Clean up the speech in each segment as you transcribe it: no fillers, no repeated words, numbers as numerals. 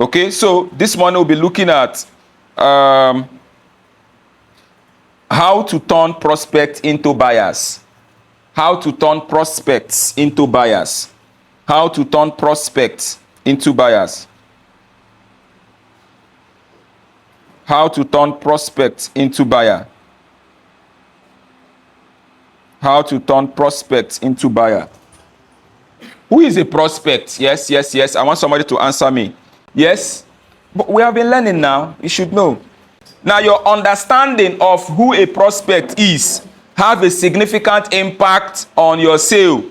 Okay, so this morning we'll be looking at how to turn prospects into buyers. How to turn prospects into buyers. How to turn prospects into buyers. How to turn prospects into buyer. How to turn prospects into buyer. Who is a prospect? Yes, yes, yes. I want somebody to answer me. Yes, but we have been learning now. You should know. Now, your understanding of who a prospect is have a significant impact on your sale.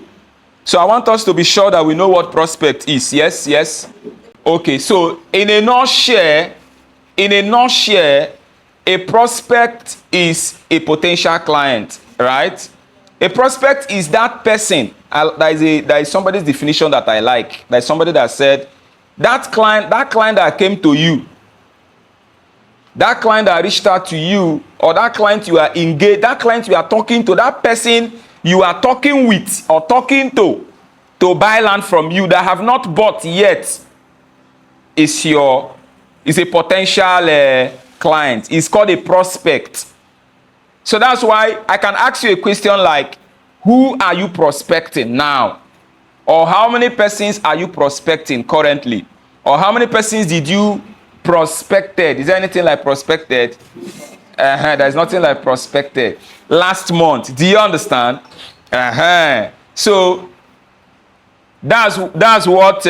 So I want us to be sure that we know what prospect is. Yes, yes. Okay, so in a nutshell, a prospect is a potential client, right? A prospect is that person. There is somebody's definition that I like. There is somebody that said, that client that came to you, that client that reached out to you, or that client you are engaged, that client you are talking to, that person you are talking with or talking to buy land from you that have not bought yet is a potential client. It's called a prospect. So that's why I can ask you a question like, who are you prospecting now? Or how many persons are you prospecting currently? Or how many persons did you prospected? Is there anything like prospected? There's nothing like prospected. Last month, do you understand? So that's what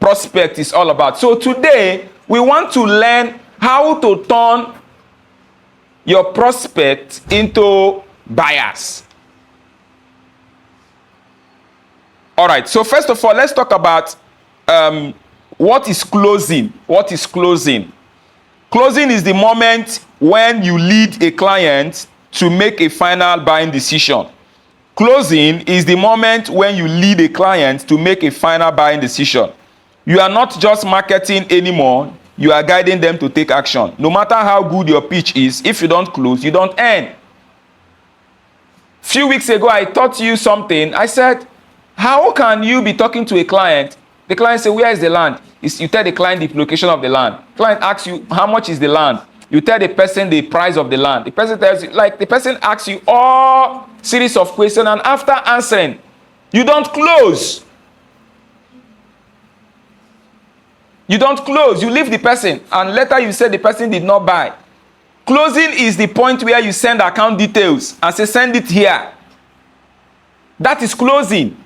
prospect is all about. So today we want to learn how to turn your prospect into buyers. All right, so first of all, let's talk about what is closing. What is closing? Closing is the moment when you lead a client to make a final buying decision. Closing is the moment when you lead a client to make a final buying decision. You are not just marketing anymore, you are guiding them to take action. No matter how good your pitch is, if you don't close, you don't earn. Few weeks ago, I taught you something. I said, how can you be talking to a client? The client says, where is the land? You tell the client the location of the land. Client asks you, how much is the land? You tell the person the price of the land. The person tells you, like the person asks you all series of questions, and after answering, you don't close. You don't close. You leave the person, and later you say the person did not buy. Closing is the point where you send account details and say, send it here. That is closing.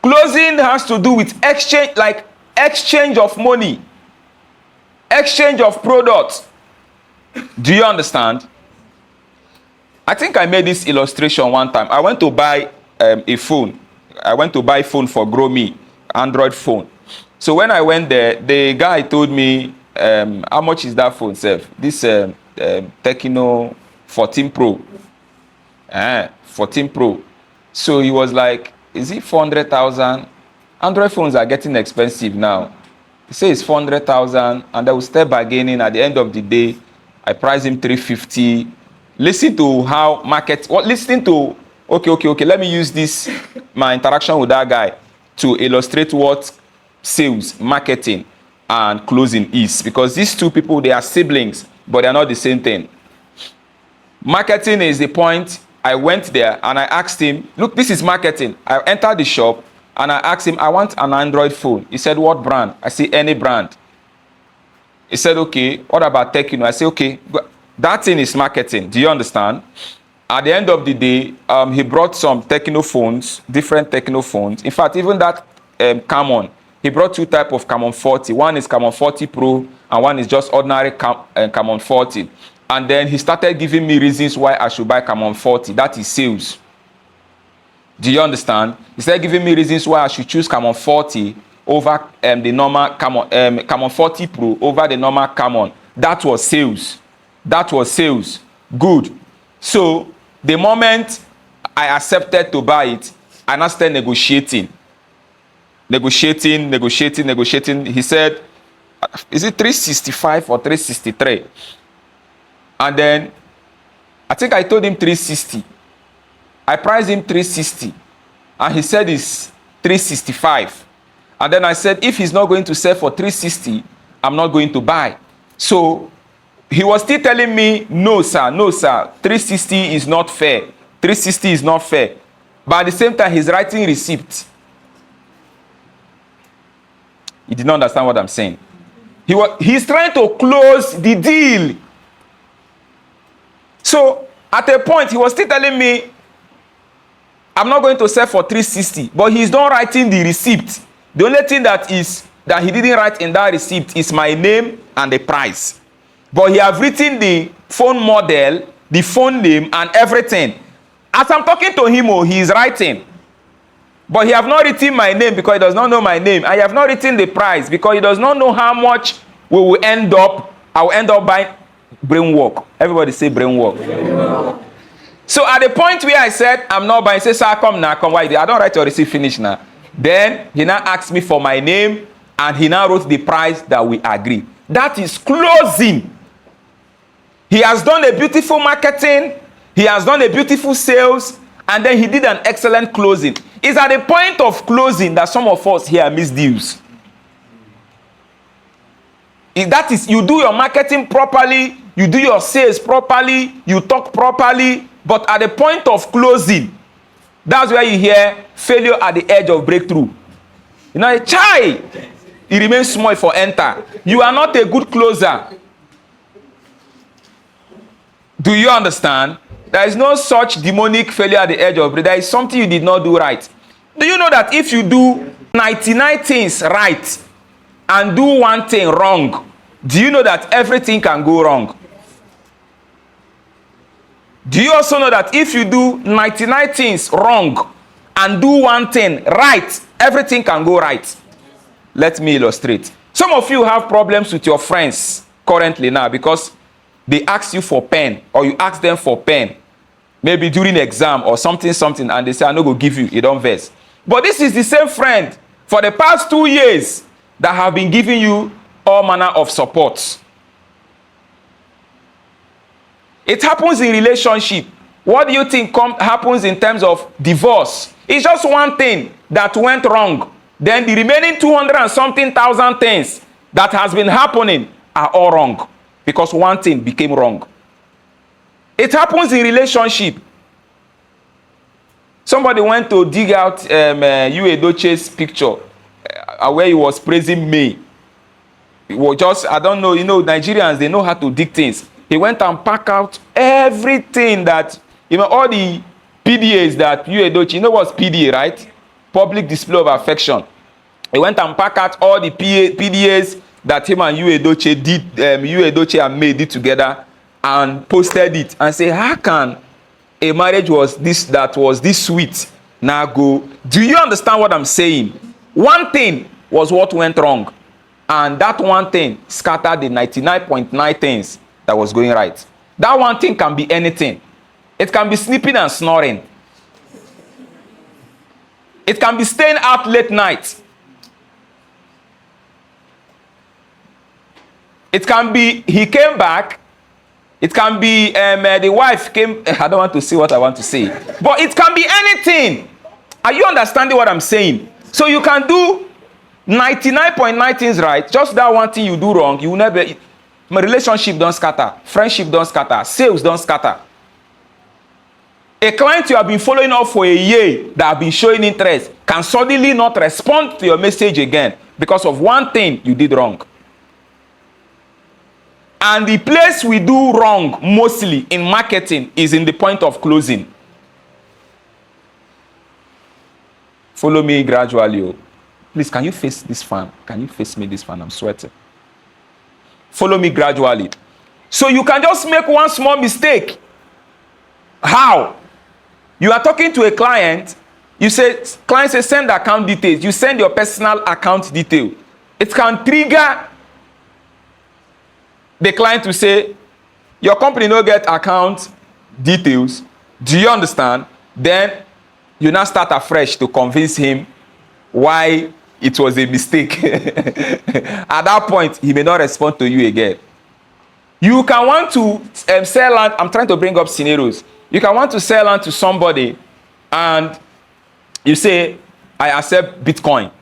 Closing has to do with exchange, like exchange of money, exchange of products. Do you understand? I think I made this illustration one time. I went to buy a phone. I went to buy a phone for Grow Me, Android phone. So when I went there, the guy told me, how much is that phone, Seth? This Tecno 14 Pro. 14 Pro. So he was like, is it 400,000? Android phones are getting expensive now. He says it's 400,000, and I will start bargaining. At the end of the day, I price him 350. Listen to how market. Listen to. Okay. Let me use this my interaction with that guy to illustrate what sales, marketing, and closing is, because these two people, they are siblings, but they are not the same thing. Marketing is the point. I went there and I asked him, look, this is marketing. I entered the shop and I asked him, I want an Android phone. He said, what brand? I said, any brand. He said, okay, what about Tecno? I said, okay, that thing is marketing. Do you understand? At the end of the day, he brought some Tecno phones, different Tecno phones. In fact, even that Camon, he brought two types of Camon 40. One is Camon 40 Pro and one is just ordinary Camon 40. And then he started giving me reasons why I should buy Camon 40. That is sales. Do you understand? He started giving me reasons why I should choose Camon 40 over the normal Camon 40 Pro over the normal Camon. That was sales. That was sales. Good. So the moment I accepted to buy it, I now started negotiating. Negotiating. He said, is it 365 or 363? And then I think I told him 360. I priced him 360. And he said it's 365. And then I said, if he's not going to sell for 360, I'm not going to buy. So he was still telling me, no, sir, 360 is not fair. 360 is not fair. But at the same time, he's writing receipt. He did not understand what I'm saying. He's trying to close the deal. So at a point, he was still telling me, I'm not going to sell for 360, but he's not writing the receipt. The only thing that he didn't write in that receipt is my name and the price. But he have written the phone model, the phone name, and everything. As I'm talking to him, he is writing. But he have not written my name because he does not know my name. I have not written the price because he does not know how much I will end up buying. Brain work. Everybody say brain work. So at the point where I said, I'm not buying, he says, sir, come now, come. Why? I don't write your receipt, finish now. Then he now asked me for my name and he now wrote the price that we agree. That is closing. He has done a beautiful marketing. He has done a beautiful sales. And then he did an excellent closing. It's at the point of closing that some of us here miss deals. That is, you do your marketing properly, you do your sales properly, you talk properly, but at the point of closing, that's where you hear failure at the edge of breakthrough. You know, chai, it remains small for enter. You are not a good closer. Do you understand? There is no such demonic failure at the edge of breakthrough. There is something you did not do right. Do you know that if you do 99 things right and do one thing wrong, do you know that everything can go wrong? Do you also know that if you do 99 things wrong and do one thing right, everything can go right? Let me illustrate. Some of you have problems with your friends currently now because they ask you for pen or you ask them for pen, maybe during exam or something, and they say, I'm not going to give you, you don't vex. But this is the same friend for the past 2 years that have been giving you all manner of support. It happens in relationship. What do you think happens in terms of divorce? It's just one thing that went wrong. Then the remaining 200 and something thousand things that has been happening are all wrong because one thing became wrong. It happens in relationship. Somebody went to dig out Uedoche's picture where he was praising me. It was just, I don't know, Nigerians, they know how to dig things. He went and packed out everything that, all the PDAs that Uedoche, you know what's PDA, right? Public display of affection. He went and packed out all the PDAs that him and Uedoche did, Uedoche and May did together and posted it and say, how can a marriage was this sweet now go? Do you understand what I'm saying? One thing was what went wrong. And that one thing scattered the 99.9 things that was going right. That one thing can be anything. It can be sleeping and snoring. It can be staying out late night. It can be he came back. It can be the wife came. I don't want to say what I want to say. But it can be anything. Are you understanding what I'm saying? So you can do 99.9 things right. Just that one thing you do wrong, you will never. My relationship don't scatter. Friendship don't scatter. Sales don't scatter. A client you have been following up for a year that have been showing interest can suddenly not respond to your message again because of one thing you did wrong. And the place we do wrong mostly in marketing is in the point of closing. Follow me gradually. Please, can you face this fan? Can you face me this fan? I'm sweating. Follow me gradually. So you can just make one small mistake. How? You are talking to a client. You say, client says, send account details. You send your personal account detail. It can trigger the client to say, your company no get account details. Do you understand? Then you now start afresh to convince him why it was a mistake. At that point, he may not respond to you again. You can want to sell land. I'm trying to bring up scenarios. You can want to sell land to somebody and you say, I accept Bitcoin.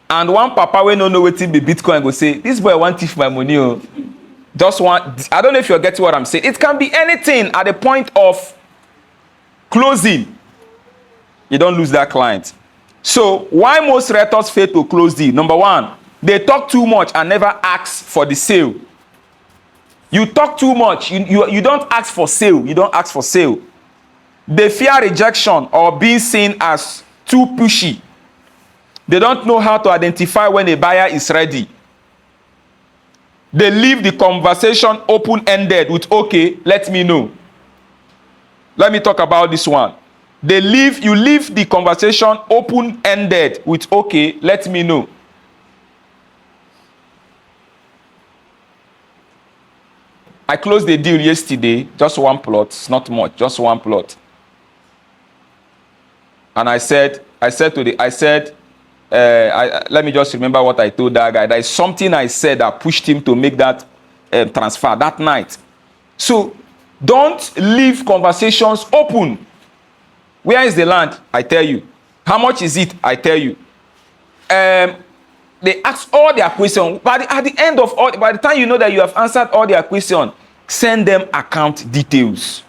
And one papa wey no know wetin be Bitcoin go say, this boy want thief my money. Oh. Just want, I don't know if you're getting what I'm saying. It can be anything at the point of closing. You don't lose that client. So why most realtors fail to close deal? Number one, they talk too much and never ask for the sale. You talk too much. You don't ask for sale. You don't ask for sale. They fear rejection or being seen as too pushy. They don't know how to identify when a buyer is ready. They leave the conversation open-ended with, okay, let me know. Let me talk about this one. You leave the conversation open-ended with, okay, let me know. I closed the deal yesterday, just one plot, it's not much, just one plot. And I said, let me just remember what I told that guy. There is something I said that pushed him to make that transfer that night. So don't leave conversations open. Where is the land? I tell you. How much is it? I tell you. They ask all their questions. But at the end of all, by the time you know that you have answered all their questions, send them account details.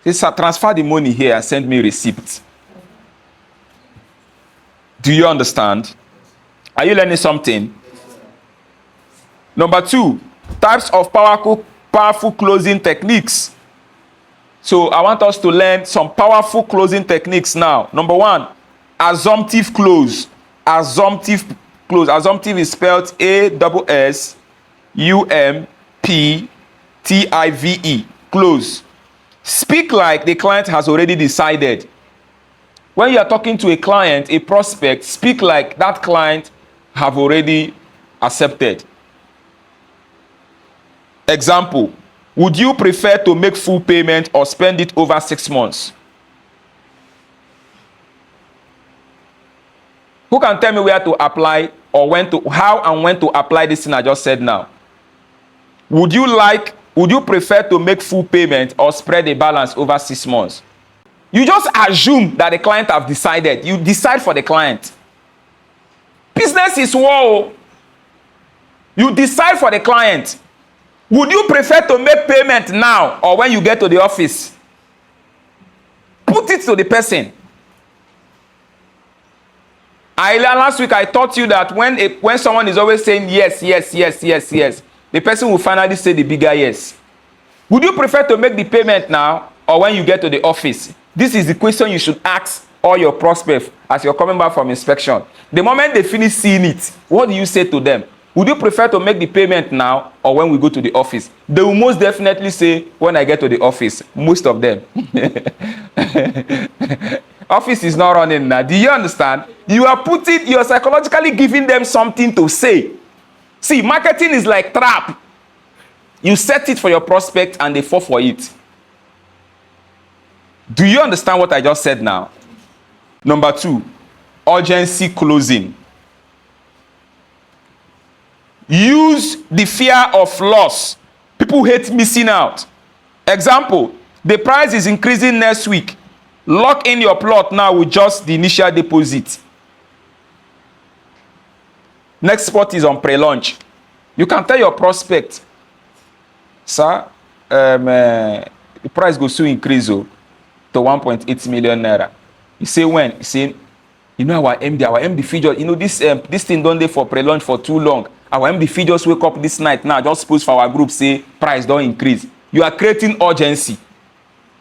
Say, transfer the money here and send me receipts. Do you understand? Are you learning something? Number two, types of powerful closing techniques. So I want us to learn some powerful closing techniques now. Number one, assumptive close. Assumptive close. Assumptive is spelled ASSUMPTIVE. Close. Speak like the client has already decided. When you are talking to a client, a prospect, speak like that client have already accepted. Example, would you prefer to make full payment or spend it over 6 months? Who can tell me where to apply or how and when to apply this thing I just said now? Would you prefer to make full payment or spread the balance over 6 months? You just assume that the client have decided. You decide for the client. Business is war. You decide for the client. Would you prefer to make payment now or when you get to the office? Put it to the person. Last week I taught you that when someone is always saying yes, yes, yes, yes, yes, the person will finally say the bigger yes. Would you prefer to make the payment now or when you get to the office? This is the question you should ask all your prospects as you're coming back from inspection. The moment they finish seeing it, what do you say to them? Would you prefer to make the payment now or when we go to the office? They will most definitely say, when I get to the office. Most of them. Office is not running now. Do you understand? You're psychologically giving them something to say. See, marketing is like trap. You set it for your prospect and they fall for it. Do you understand what I just said now? Number two, urgency closing. Use the fear of loss. People hate missing out. Example, the price is increasing next week. Lock in your plot now with just the initial deposit. Next spot is on pre-launch. You can tell your prospect, sir, the price goes to increase to 1.8 million naira. You say when? You say, you know our MD figure, you know this thing don't dey for pre-launch for too long. Our MD figures wake up this night now, just post for our group, say price don't increase. You are creating urgency.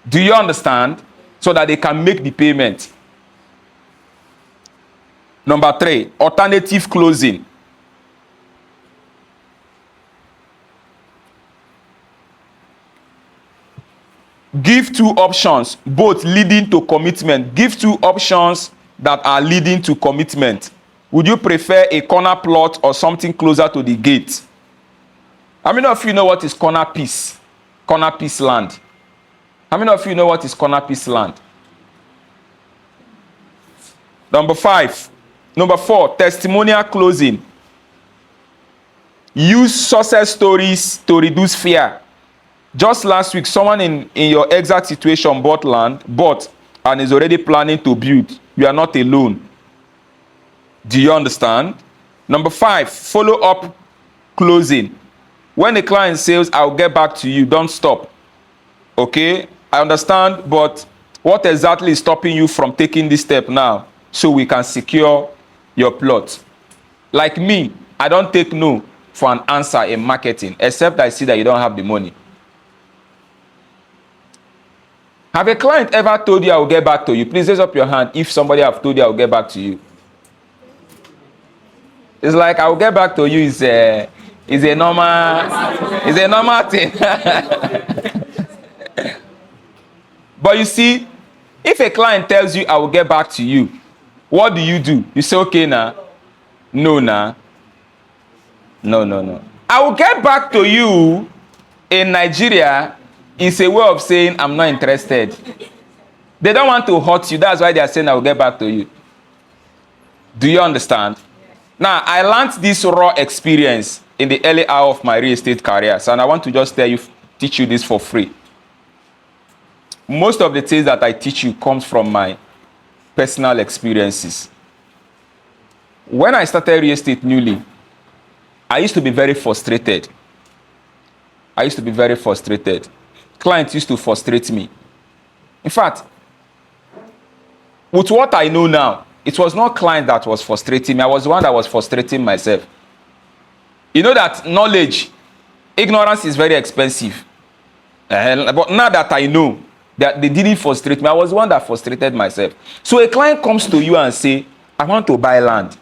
Do you understand? So that they can make the payment. Number three, alternative closing. Give two options, both leading to commitment. Give two options that are leading to commitment. Would you prefer a corner plot or something closer to the gate? How many of you know what is corner piece? Corner piece land. How many of you know what is corner piece land? Number four, testimonial closing. Use success stories to reduce fear. Just last week, someone in your exact situation bought and is already planning to build. you are not alone. Do you understand? Number 5, follow up closing. When the client says, I'll get back to you, don't stop. Okay, I understand, but what exactly is stopping you from taking this step now so we can secure your plot? Like me, I don't take no for an answer in marketing, except I see that you don't have the money. Have a client ever told you I will get back to you? Please raise up your hand if somebody have told you I will get back to you. It's like I will get back to you is a normal thing. But you see, if a client tells you I will get back to you, what do? You say, okay, nah. No, nah. No. I will get back to you in Nigeria is a way of saying I'm not interested. They don't want to hurt you. That's why they are saying I will get back to you. Do you understand? Now, I learned this raw experience in the early hour of my real estate career. So, and I want to just teach you this for free. Most of the things that I teach you comes from my personal experiences. When I started real estate newly, I used to be very frustrated. Clients used to frustrate me. In fact, with what I know now, it was not client that was frustrating me. I was the one that was frustrating myself. You know that ignorance is very expensive. But now that I know that they didn't frustrate me, I was the one that frustrated myself. So a client comes to you and say, I want to buy land.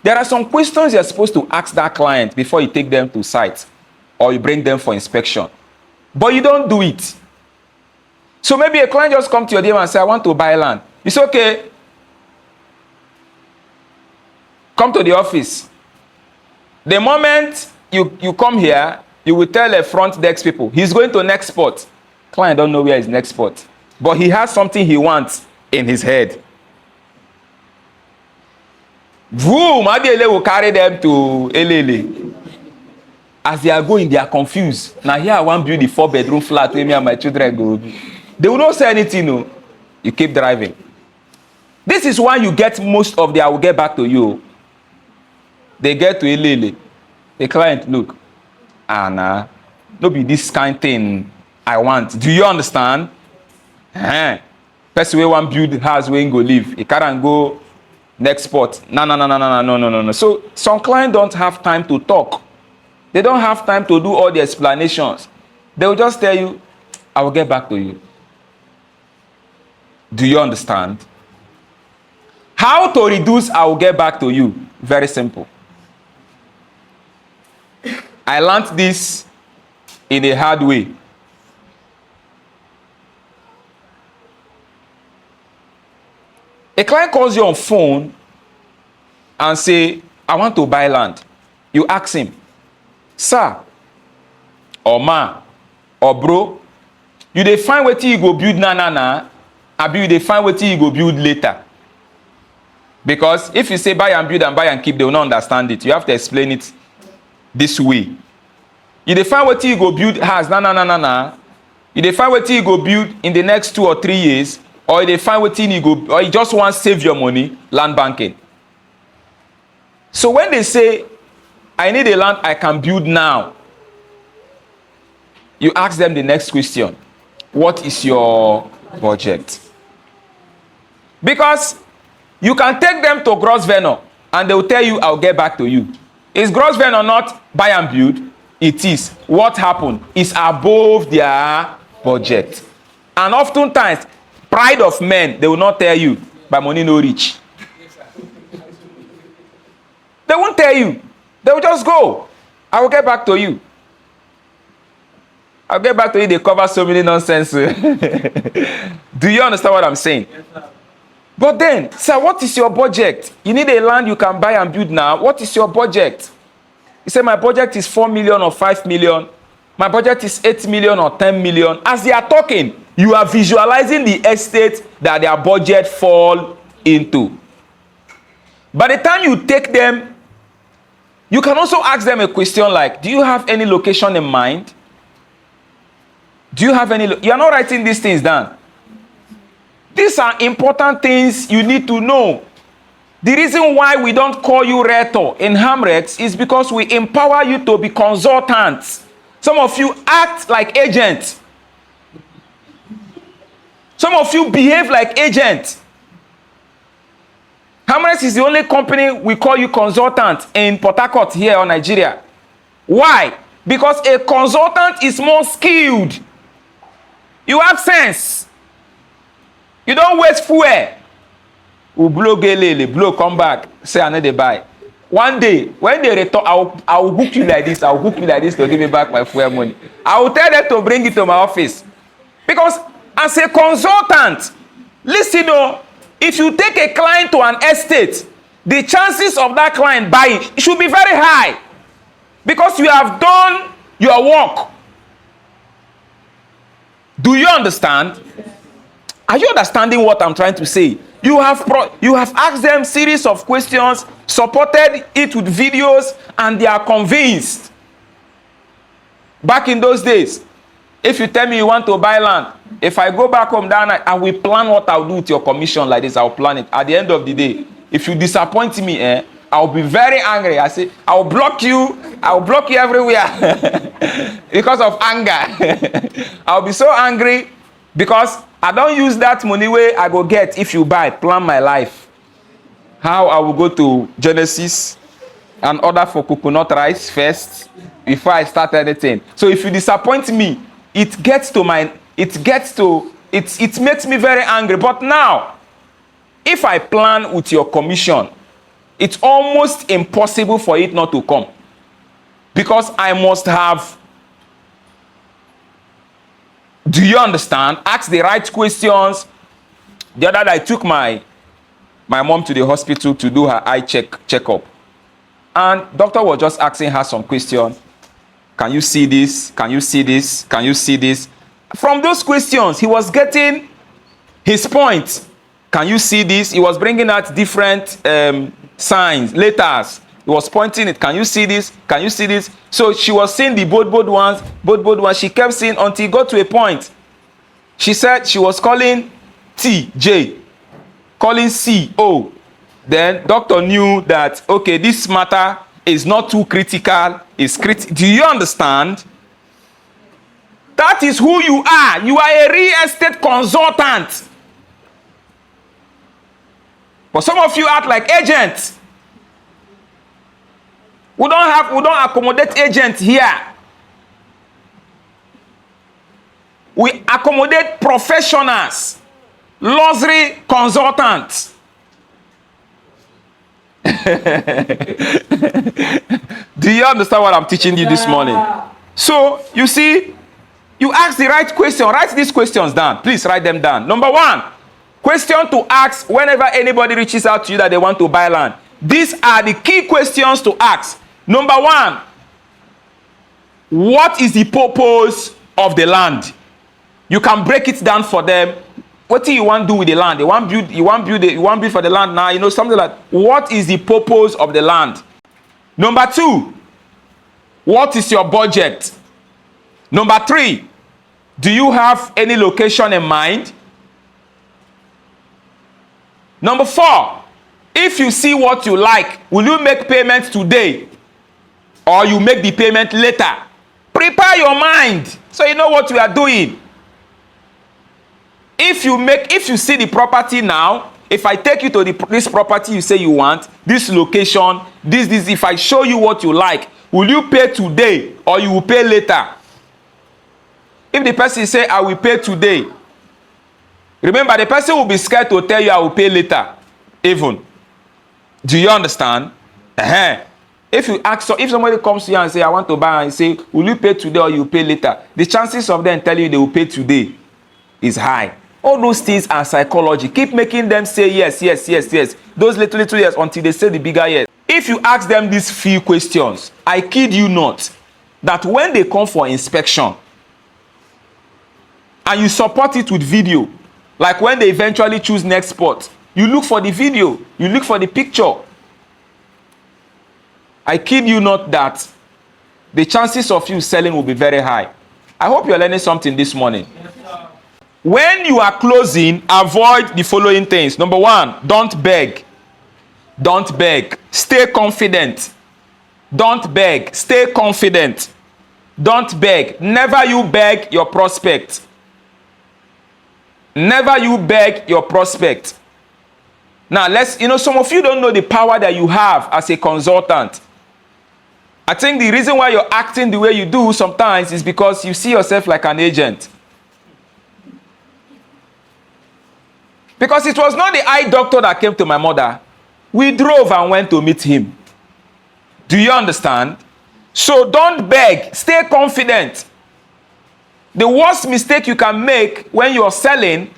There are some questions you're supposed to ask that client before you take them to site or you bring them for inspection. But you don't do it. So maybe a client just comes to your DM and say, I want to buy land. It's okay. Come to the office. The moment you come here, you will tell a front desk people, he's going to next spot. Client don't know where his next spot. But he has something he wants in his head. Boom! Adiele will carry them to Elele. As they are going, they are confused. Now here I want to build the 4-bedroom flat where me and my children go. They will not say anything, no. You keep driving. This is why you get most of the I will get back to you. They get to Elele. The client look. Nah, no be this kind thing I want. Do you understand? Person wey want build house wey go live. He can't go next spot. No. So some clients don't have time to talk. They don't have time to do all the explanations. They will just tell you, I will get back to you. Do you understand? How to reduce I will get back to you? Very simple. I learned this in a hard way. A client calls you on phone and say, I want to buy land. You ask him, sir, or ma, or bro, you dey find wetin you go build na, abi you dey find wetin you go build later. Because if you say buy and build and buy and keep, they will not understand it. You have to explain it this way. You dey find wetin you go build house na. You dey find wetin you go build in the next 2 or 3 years, or you dey find wetin you go, or you just want to save your money, land banking. So when they say, I need a land I can build now, you ask them the next question. What is your budget? Because you can take them to gross venue and they will tell you, I'll get back to you. Is gross venue not buy and build? It is. What happened is above their budget. And oftentimes, pride of men, they will not tell you, my money no reach. They won't tell you. They will just go. I will get back to you. I'll get back to you. They cover so many nonsense. Do you understand what I'm saying? Yes, sir. But then, sir, what is your budget? You need a land you can buy and build now. What is your budget? You say, my budget is 4 million or 5 million. My budget is 8 million or 10 million. As they are talking, you are visualizing the estate that their budget fall into. By the time you take them, you can also ask them a question like, do you have any location in mind? Do you have any, you are not writing these things down. These are important things you need to know. The reason why we don't call you realtor in Hamrex is because we empower you to be consultants. Some of you act like agents. Some of you behave like agents. Hamrex is the only company we call you consultant in Port Harcourt here or Nigeria. Why? Because a consultant is more skilled. You have sense. You don't waste fuel. Blow gelele, blow come back, say I know they buy. One day, when they return, I will hook you like this. I will hook you like this to give me back my fuel money. I will tell them to bring it to my office. Because as a consultant, listen, if you take a client to an estate, the chances of that client buying should be very high. Because you have done your work. Do you understand? Are you understanding what I'm trying to say? You have asked them series of questions, supported it with videos, and they are convinced. Back in those days, if you tell me you want to buy land, if I go back home that night, I will plan what I'll do with your commission like this. I'll plan it. At the end of the day, if you disappoint me, I'll be very angry. I say, I'll block you everywhere because of anger. I'll be so angry because I don't use that money where I go get if you buy, plan my life. How I will go to Genesis and order for coconut rice first before I start anything. So if you disappoint me, it makes me very angry. But now, if I plan with your commission, it's almost impossible for it not to come. Because I must have, do you understand? Ask the right questions. The other day I took my mom to the hospital to do her eye checkup. And doctor was just asking her some questions. Can you see this? Can you see this? Can you see this? From those questions, he was getting his point. Can you see this? He was bringing out different signs, letters. He was pointing it. Can you see this? Can you see this? So she was seeing the bold ones. She kept seeing until he got to a point. She said she was calling T, J, calling C, O. Then doctor knew that, okay, this matter is not too critical. Do you understand? That is who you are. You are a real estate consultant. But some of you act like agents. We don't accommodate agents here. We accommodate professionals, luxury consultants. Do you understand what I'm teaching you this morning? So, you see, you ask the right question. Write these questions down. Please write them down. Number one, question to ask whenever anybody reaches out to you that they want to buy land. These are the key questions to ask. Number one, what is the purpose of the land? You can break it down for them. What do you want to do with the land? You want build for the land now, something like, what is the purpose of the land? Number two, what is your budget? Number three, do you have any location in mind? Number four, if you see what you like, will you make payment today? Or you make the payment later? Prepare your mind so you know what you are doing. If you see the property now, if I take you to this property you say you want, this location, this, if I show you what you like, will you pay today or you will pay later? If the person say, I will pay today, remember the person will be scared to tell you I will pay later, even. Do you understand? If you ask, if somebody comes to you and say, I want to buy, and say, will you pay today or you pay later? The chances of them telling you they will pay today is high. All those things are psychology. Keep making them say yes, yes, yes, yes. Those little yes until they say the bigger yes. If you ask them these few questions, I kid you not, that when they come for inspection, and you support it with video, like when they eventually choose next spot, you look for the video, you look for the picture. I kid you not that the chances of you selling will be very high. I hope you're learning something this morning. When you are closing, avoid the following things. Number one, don't beg. Don't beg. Stay confident. Don't beg. Stay confident. Don't beg. Never you beg your prospect. Never you beg your prospect. Now, some of you don't know the power that you have as a consultant. I think the reason why you're acting the way you do sometimes is because you see yourself like an agent. Because it was not the eye doctor that came to my mother. We drove and went to meet him. Do you understand? So don't beg. Stay confident. The worst mistake you can make when you're selling,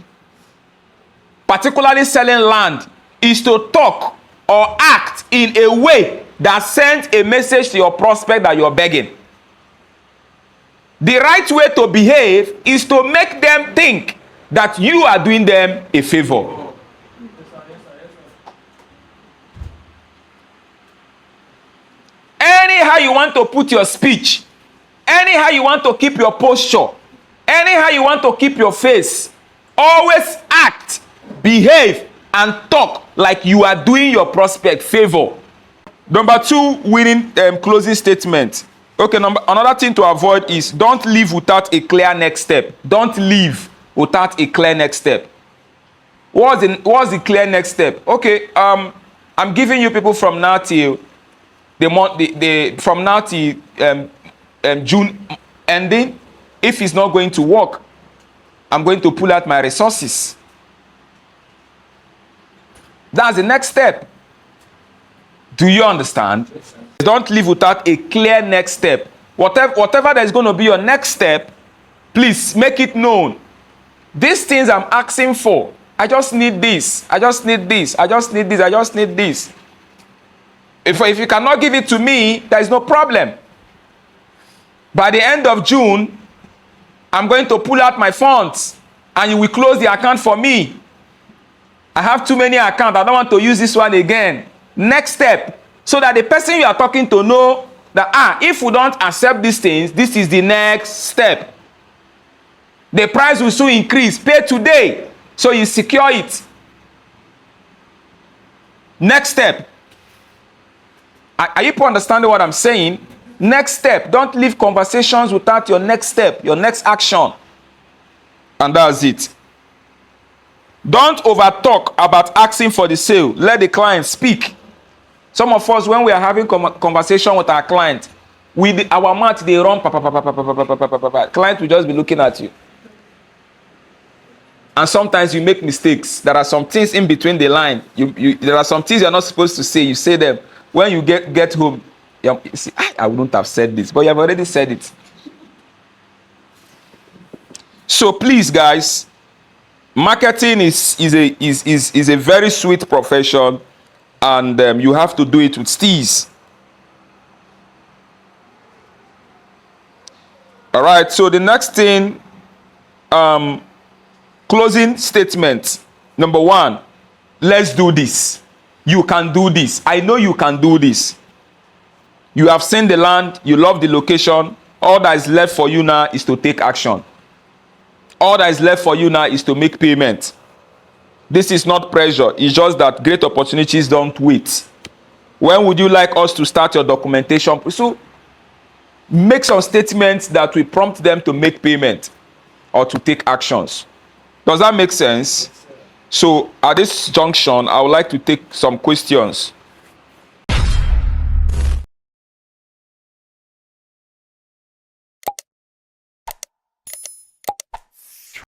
particularly selling land, is to talk or act in a way that sends a message to your prospect that you're begging. The right way to behave is to make them think that you are doing them a favor. Anyhow you want to put your speech, anyhow you want to keep your posture, anyhow you want to keep your face, always act, behave, and talk like you are doing your prospect favor. Number two, winning closing statement. Okay, another thing to avoid is don't leave without a clear next step. Don't leave without a clear next step. What's the clear next step? Okay, I'm giving you people from now till from now till June ending. If it's not going to work, I'm going to pull out my resources. That's the next step. Do you understand? Don't live without a clear next step. Whatever that is going to be your next step, please make it known. These things I'm asking for, I just need this. I just need this. I just need this. I just need this. If you cannot give it to me, there is no problem. By the end of June, I'm going to pull out my funds and you will close the account for me. I have too many accounts. I don't want to use this one again. Next step, so that the person you are talking to know that, if we don't accept these things, this is the next step. The price will soon increase. Pay today, so you secure it. Next step. Are you understanding what I'm saying? Next step. Don't leave conversations without your next step, your next action. And that's it. Don't overtalk about asking for the sale. Let the client speak. Some of us, when we are having conversation with our client, our mouth, they run, client will just be looking at you. And sometimes you make mistakes. There are some things in between the line. There are some things you're not supposed to say. You say them. When you get home, you see, I wouldn't have said this, but you have already said it. So please, guys, marketing is a very sweet profession, and you have to do it with steez. All right, so the next thing, closing statement. Number one, let's do this. You can do this. I know you can do this. You have seen the land, you love the location. All that is left for you now is to take action. All that is left for you now is to make payment. This is not pressure. It's just that great opportunities don't wait. When would you like us to start your documentation? So make some statements that will prompt them to make payment or to take actions. Does that make sense? So at this junction, I would like to take some questions.